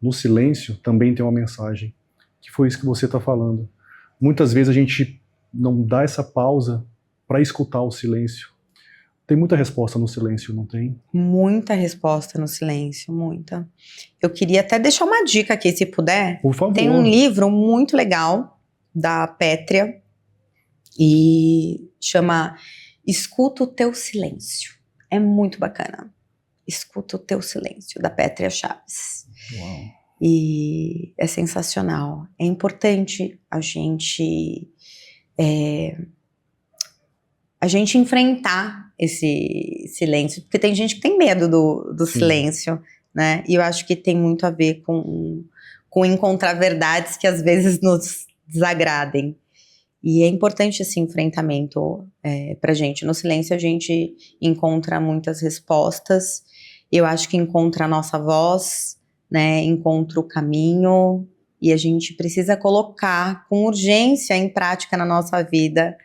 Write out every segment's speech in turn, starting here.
no silêncio também tem uma mensagem, que foi isso que você está falando. Muitas vezes a gente não dá essa pausa para escutar o silêncio. Tem muita resposta no silêncio, não tem? Muita resposta no silêncio, muita. Eu queria até deixar uma dica aqui, se puder. Por favor. Tem um livro muito legal da Pétria e chama Escuta o Teu Silêncio. É muito bacana. Escuta o Teu Silêncio, da Pétria Chaves. Uau. E é sensacional. É importante a gente enfrentar esse silêncio, porque tem gente que tem medo do silêncio, né? E eu acho que tem muito a ver com encontrar verdades que às vezes nos desagradem. E é importante esse enfrentamento pra gente. No silêncio a gente encontra muitas respostas. Eu acho que encontra a nossa voz, né? Encontra o caminho. E a gente precisa colocar com urgência em prática na nossa vida,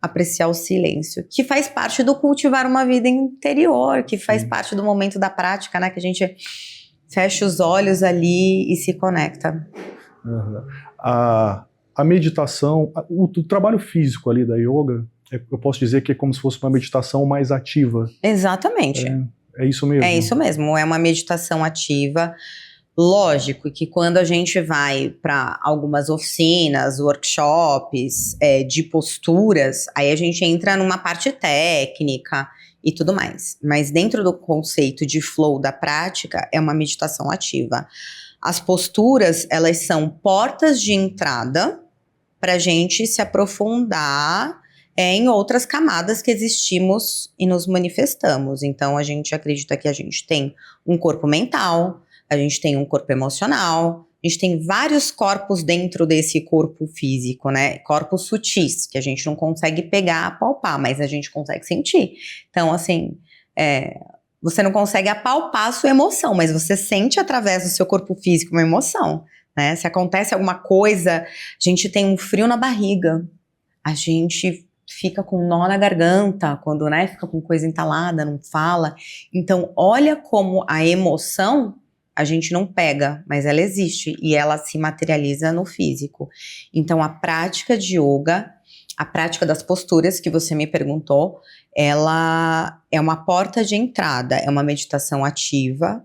apreciar o silêncio, que faz parte do cultivar uma vida interior, que faz parte do momento da prática, né? Que a gente fecha os olhos ali e se conecta. Uhum. A meditação, o trabalho físico ali da yoga, eu posso dizer que é como se fosse uma meditação mais ativa. Exatamente. É isso mesmo? É isso mesmo, é uma meditação ativa. Lógico que quando a gente vai para algumas oficinas, workshops, de posturas, aí a gente entra numa parte técnica e tudo mais. Mas dentro do conceito de flow da prática, é uma meditação ativa. As posturas, elas são portas de entrada para a gente se aprofundar em outras camadas que existimos e nos manifestamos. Então, a gente acredita que a gente tem um corpo mental, a gente tem um corpo emocional, a gente tem vários corpos dentro desse corpo físico, né? Corpos sutis, que a gente não consegue pegar, apalpar, mas a gente consegue sentir. Então, assim, você não consegue apalpar a sua emoção, mas você sente através do seu corpo físico uma emoção, né? Se acontece alguma coisa, a gente tem um frio na barriga, a gente fica com nó na garganta, quando, né, fica com coisa entalada, não fala. Então, olha como a emoção a gente não pega, mas ela existe e ela se materializa no físico. Então, a prática de yoga, a prática das posturas que você me perguntou, ela é uma porta de entrada, é uma meditação ativa,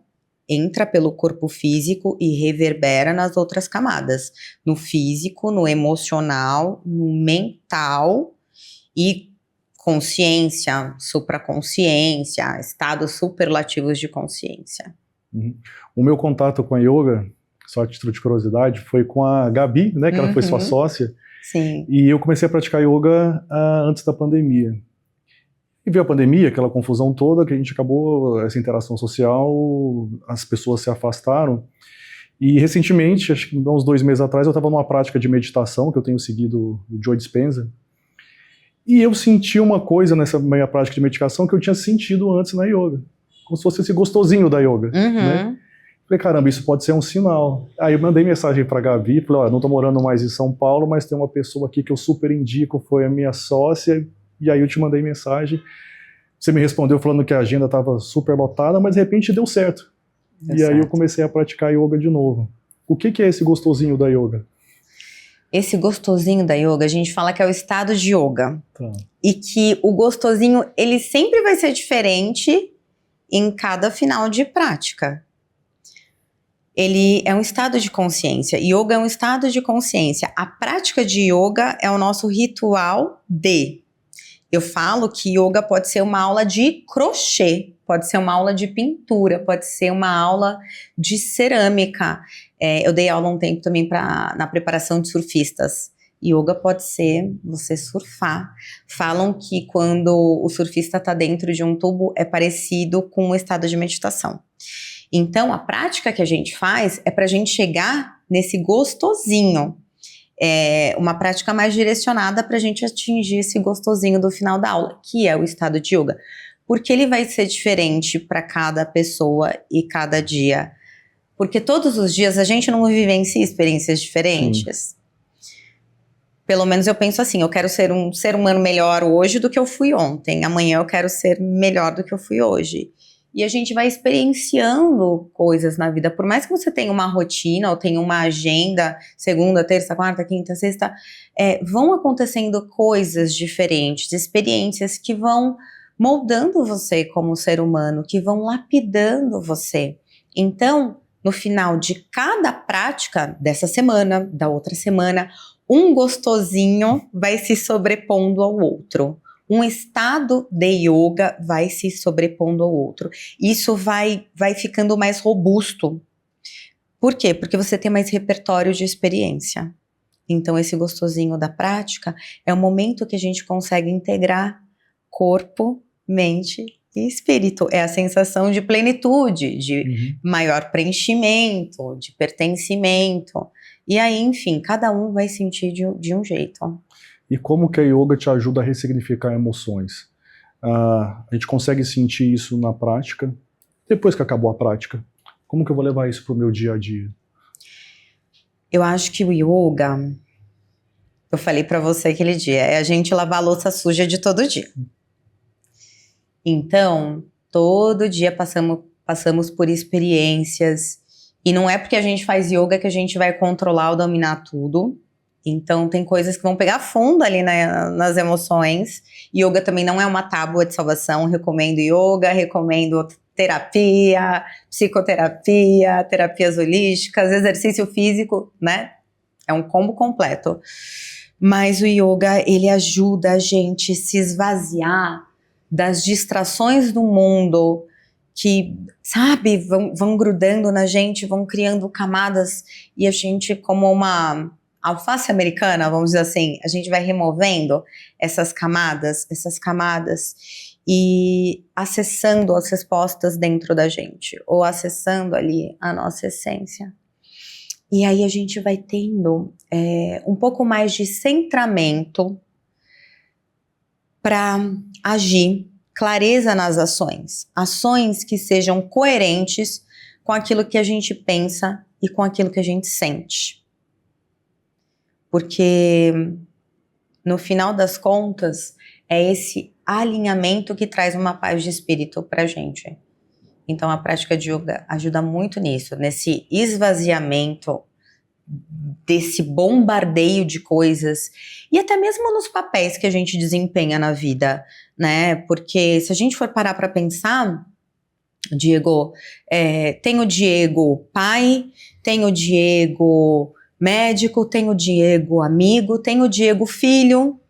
entra pelo corpo físico e reverbera nas outras camadas, no físico, no emocional, no mental e consciência, supraconsciência, estados superlativos de consciência. O meu contato com a yoga, só a título de curiosidade, foi com a Gabi, né, que ela foi sua sócia. Sim. E eu comecei a praticar yoga antes da pandemia. E veio a pandemia, aquela confusão toda, que a gente acabou, essa interação social, as pessoas se afastaram. E recentemente, acho que uns 2 meses atrás, eu estava numa prática de meditação, que eu tenho seguido o Joe Dispenza. E eu senti uma coisa nessa minha prática de meditação que eu tinha sentido antes na yoga. Como se fosse esse gostosinho da yoga, né? Falei, caramba, isso pode ser um sinal. Aí eu mandei mensagem pra Gabi, falei, olha, não tô morando mais em São Paulo, mas tem uma pessoa aqui que eu super indico, foi a minha sócia, e aí eu te mandei mensagem. Você me respondeu falando que a agenda estava super lotada, mas de repente deu certo. Aí eu comecei a praticar yoga de novo. O que é esse gostosinho da yoga? Esse gostosinho da yoga, a gente fala que é o estado de yoga. Tá. E que o gostosinho, ele sempre vai ser diferente em cada final de prática. Ele é um estado de consciência. Yoga é um estado de consciência. A prática de yoga é o nosso ritual de. Eu falo que yoga pode ser uma aula de crochê, pode ser uma aula de pintura, pode ser uma aula de cerâmica. Eu dei aula um tempo também na preparação de surfistas. Yoga pode ser você surfar. Falam que quando o surfista está dentro de um tubo é parecido com um estado de meditação. Então, a prática que a gente faz é para a gente chegar nesse gostosinho. É uma prática mais direcionada para a gente atingir esse gostosinho do final da aula, que é o estado de yoga. Porque ele vai ser diferente para cada pessoa e cada dia. Porque todos os dias a gente não vivencia experiências diferentes. Sim. Pelo menos eu penso assim, eu quero ser um ser humano melhor hoje do que eu fui ontem. Amanhã eu quero ser melhor do que eu fui hoje. e a gente vai experienciando coisas na vida. Por mais que você tenha uma rotina ou tenha uma agenda, segunda, terça, quarta, quinta, sexta, vão acontecendo coisas diferentes, experiências que vão moldando você como ser humano, que vão lapidando você. Então, no final de cada prática dessa semana, da outra semana, um gostosinho vai se sobrepondo ao outro. Um estado de yoga vai se sobrepondo ao outro. Isso vai ficando mais robusto. Por quê? Porque você tem mais repertório de experiência. Então, esse gostosinho da prática é o momento que a gente consegue integrar corpo, mente e espírito. É a sensação de plenitude, de maior preenchimento, de pertencimento. E aí, enfim, cada um vai sentir de um jeito. E como que a yoga te ajuda a ressignificar emoções? A gente consegue sentir isso na prática. Depois que acabou a prática, como que eu vou levar isso para o meu dia a dia? Eu acho que o yoga, eu falei para você aquele dia, é a gente lavar a louça suja de todo dia. Então, todo dia passamos por experiências, e não é porque a gente faz yoga que a gente vai controlar ou dominar tudo. Então, tem coisas que vão pegar fundo ali nas emoções. Yoga também não é uma tábua de salvação. Recomendo yoga, recomendo terapia, psicoterapia, terapias holísticas, exercício físico, né? É um combo completo. Mas o yoga, ele ajuda a gente se esvaziar das distrações do mundo que, sabe, vão grudando na gente, vão criando camadas, e a gente, como uma alface americana, vamos dizer assim, a gente vai removendo essas camadas e acessando as respostas dentro da gente, ou acessando ali a nossa essência. E aí a gente vai tendo um pouco mais de centramento para agir, clareza nas ações que sejam coerentes com aquilo que a gente pensa e com aquilo que a gente sente. Porque, no final das contas, é esse alinhamento que traz uma paz de espírito pra gente. Então, a prática de yoga ajuda muito nisso, nesse esvaziamento, desse bombardeio de coisas, e até mesmo nos papéis que a gente desempenha na vida, né? Porque se a gente for parar pra pensar, Diego, tem o Diego pai, tem o Diego médico, tem o Diego amigo, tem o Diego filho,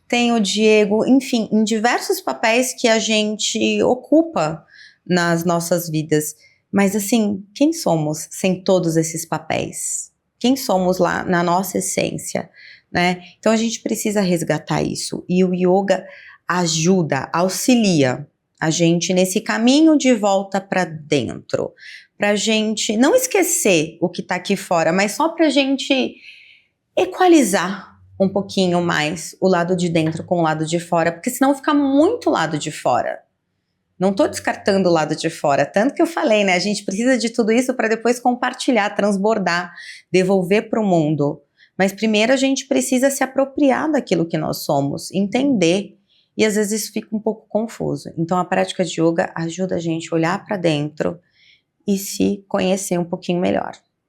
tem o Diego, enfim, em diversos papéis que a gente ocupa nas nossas vidas. Mas assim, quem somos sem todos esses papéis? Quem somos lá na nossa essência, né? Então a gente precisa resgatar isso. E o yoga ajuda, auxilia a gente nesse caminho de volta para dentro. Pra gente não esquecer o que tá aqui fora, mas só pra gente equalizar um pouquinho mais o lado de dentro com o lado de fora, porque senão fica muito lado de fora. Não tô descartando o lado de fora, tanto que eu falei, né? A gente precisa de tudo isso para depois compartilhar, transbordar, devolver pro mundo. Mas primeiro a gente precisa se apropriar daquilo que nós somos, entender, e às vezes isso fica um pouco confuso. Então a prática de yoga ajuda a gente a olhar para dentro e se conhecer um pouquinho melhor.